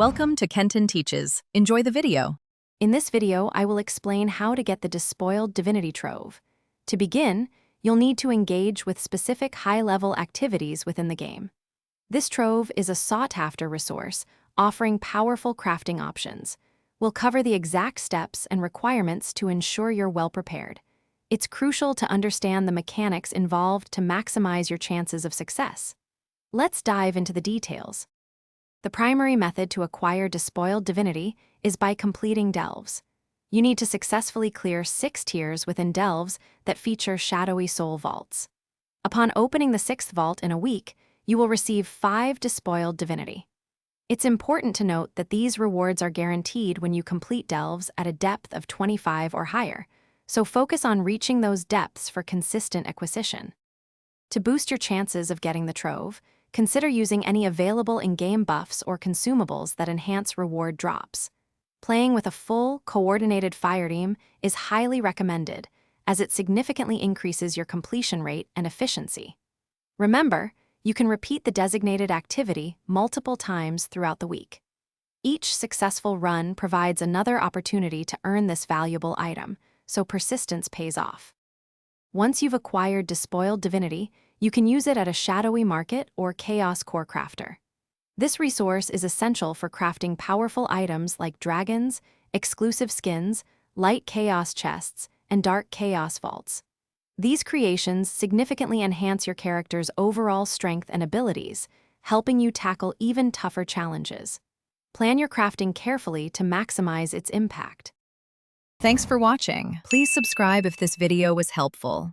Welcome to Kenton Teaches. Enjoy the video. In this video, I will explain how to get the Despoiled Divinity Trove. To begin, you'll need to engage with specific high-level activities within the game. This trove is a sought-after resource, offering powerful crafting options. We'll cover the exact steps and requirements to ensure you're well-prepared. It's crucial to understand the mechanics involved to maximize your chances of success. Let's dive into the details. The primary method to acquire Despoiled Divinity is by completing delves. You need to successfully clear 6 tiers within delves that feature shadowy soul vaults. Upon opening the 6th vault in a week, you will receive 5 Despoiled Divinity. It's important to note that these rewards are guaranteed when you complete delves at a depth of 25 or higher, so focus on reaching those depths for consistent acquisition. To boost your chances of getting the trove, consider using any available in-game buffs or consumables that enhance reward drops. Playing with a full, coordinated fire team is highly recommended, as it significantly increases your completion rate and efficiency. Remember, you can repeat the designated activity multiple times throughout the week. Each successful run provides another opportunity to earn this valuable item, so persistence pays off. Once you've acquired Despoiled Divinity, you can use it at a shadowy market or chaos core crafter. This resource is essential for crafting powerful items like dragons, exclusive skins, light chaos chests, and dark chaos vaults. These creations significantly enhance your character's overall strength and abilities, helping you tackle even tougher challenges. Plan your crafting carefully to maximize its impact. Thanks for watching. Please subscribe if this video was helpful.